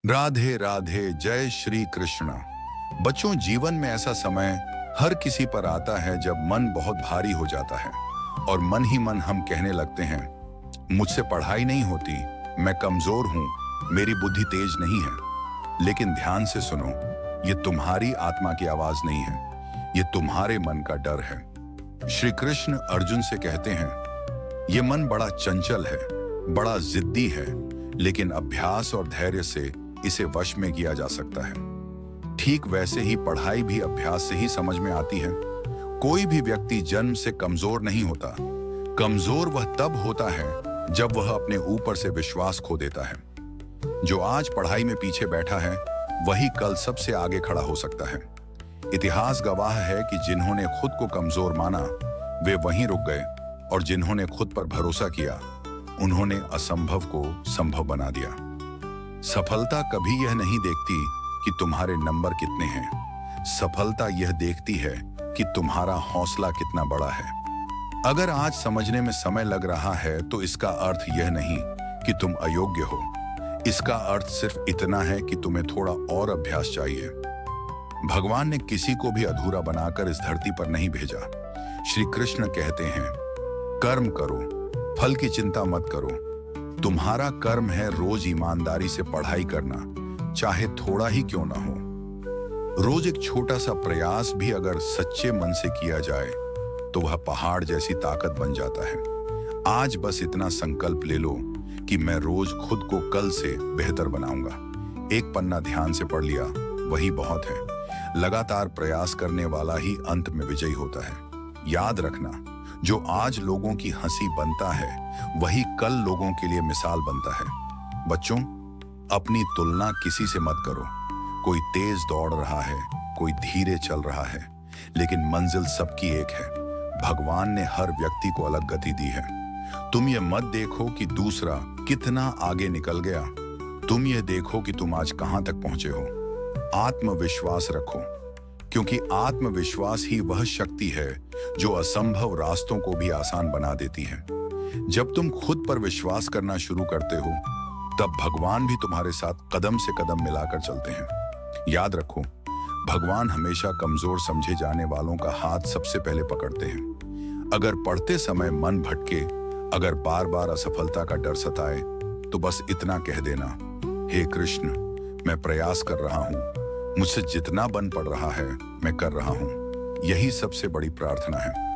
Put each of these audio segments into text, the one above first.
राधे राधे, जय श्री कृष्ण। बच्चों, जीवन में ऐसा समय हर किसी पर आता है जब मन बहुत भारी हो जाता है और मन ही मन हम कहने लगते हैं, मुझसे पढ़ाई नहीं होती, मैं कमजोर हूं, मेरी बुद्धि तेज नहीं है। लेकिन ध्यान से सुनो, ये तुम्हारी आत्मा की आवाज नहीं है, ये तुम्हारे मन का डर है। श्री कृष्ण अर्जुन से कहते हैं, ये मन बड़ा चंचल है, बड़ा जिद्दी है, लेकिन अभ्यास और धैर्य से इसे वश में किया जा सकता है। ठीक वैसे ही पढ़ाई भी अभ्यास से ही समझ में आती है। कोई भी व्यक्ति जन्म से कमजोर नहीं होता। कमजोर वह तब होता है जब वह अपने ऊपर से विश्वास खो देता है। जो आज पढ़ाई में पीछे बैठा है, वही कल सबसे आगे खड़ा हो सकता है। इतिहास गवाह है कि जिन्होंने खुद को कमजोर माना, वे वहीं रुक गए, और जिन्होंने खुद पर भरोसा किया, उन्होंने असंभव को संभव बना दिया। सफलता कभी यह नहीं देखती कि तुम्हारे नंबर कितने हैं। सफलता यह देखती है कि तुम्हारा हौसला कितना बड़ा है। अगर आज समझने में समय लग रहा है, तो इसका अर्थ यह नहीं कि तुम अयोग्य हो। इसका अर्थ सिर्फ इतना है कि तुम्हें थोड़ा और अभ्यास चाहिए। भगवान ने किसी को भी अधूरा बनाकर इस धरती पर नहीं भेजा। श्री कृष्ण कहते हैं, कर्म करो, फल की चिंता मत करो। तुम्हारा कर्म है रोज ईमानदारी से पढ़ाई करना, चाहे थोड़ा ही क्यों ना हो। रोज एक छोटा सा प्रयास भी अगर सच्चे मन से किया जाए, तो वह पहाड़ जैसी ताकत बन जाता है। आज बस इतना संकल्प ले लो कि मैं रोज खुद को कल से बेहतर बनाऊंगा। एक पन्ना ध्यान से पढ़ लिया, वही बहुत है। लगातार प्रयास करने वाला ही अंत में विजयी होता है। याद रखना, जो आज लोगों की हंसी बनता है, वही कल लोगों के लिए मिसाल बनता है। बच्चों, अपनी तुलना किसी से मत करो। कोई तेज दौड़ रहा है, कोई धीरे चल रहा है, लेकिन मंजिल सबकी एक है। भगवान ने हर व्यक्ति को अलग गति दी है। तुम ये मत देखो कि दूसरा कितना आगे निकल गया, तुम ये देखो कि तुम आज कहां तक पहुंचे हो। आत्मविश्वास रखो, क्योंकि आत्मविश्वास ही वह शक्ति है जो असंभव रास्तों को भी आसान बना देती है। जब तुम खुद पर विश्वास करना शुरू करते हो, तब भगवान भी तुम्हारे साथ कदम से कदम मिलाकर चलते हैं। याद रखो, भगवान हमेशा कमजोर समझे जाने वालों का हाथ सबसे पहले पकड़ते हैं। अगर पढ़ते समय मन भटके, अगर बार बार असफलता का डर सताए, तो बस इतना कह देना, हे कृष्ण, मैं प्रयास कर रहा हूं, मुझसे जितना बन पड़ रहा है मैं कर रहा हूं। यही सबसे बड़ी प्रार्थना है।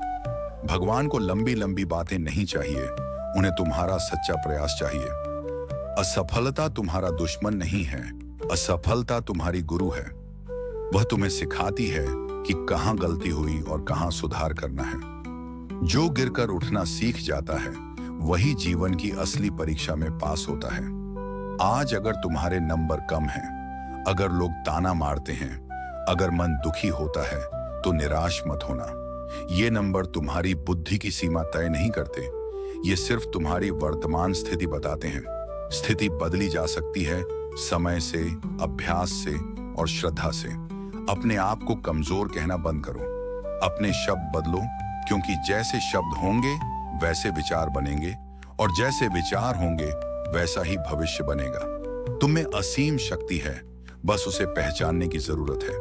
भगवान को लंबी लंबी बातें नहीं चाहिए, उन्हें तुम्हारा सच्चा प्रयास चाहिए। असफलता तुम्हारा दुश्मन नहीं है, असफलता तुम्हारी गुरु है। वह तुम्हें सिखाती है कि कहां गलती हुई और कहां सुधार करना है। जो गिरकर उठना सीख जाता है, वही जीवन की असली परीक्षा में पास होता है। आज अगर तुम्हारे नंबर कम हैं, अगर लोग ताना मारते हैं, अगर मन दुखी होता है, तो निराश मत होना। ये नंबर तुम्हारी बुद्धि की सीमा तय नहीं करते, ये सिर्फ तुम्हारी वर्तमान स्थिति बताते हैं। स्थिति बदली जा सकती है, समय से, अभ्यास से और श्रद्धा से। अपने आप को कमजोर कहना बंद करो, अपने शब्द बदलो, क्योंकि जैसे शब्द होंगे वैसे विचार बनेंगे, और जैसे विचार होंगे वैसा ही भविष्य बनेगा। तुम में असीम शक्ति है, बस उसे पहचानने की जरूरत है।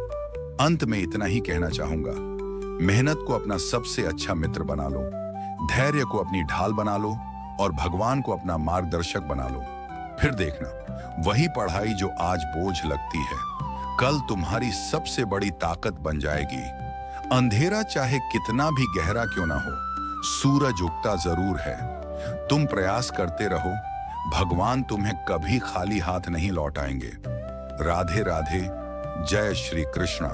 अंत में इतना ही कहना चाहूंगा, मेहनत को अपना सबसे अच्छा मित्र बना लो, धैर्य को अपनी ढाल बना लो, और भगवान को अपना मार्गदर्शक बना लो। फिर देखना, वही पढ़ाई जो आज बोझ लगती है, कल तुम्हारी सबसे बड़ी ताकत बन जाएगी। अंधेरा चाहे कितना भी गहरा क्यों ना हो, सूरज उगता जरूर है। तुम प्रयास करते रहो, भगवान तुम्हें कभी खाली हाथ नहीं लौटाएंगे। राधे राधे, जय श्री कृष्ण।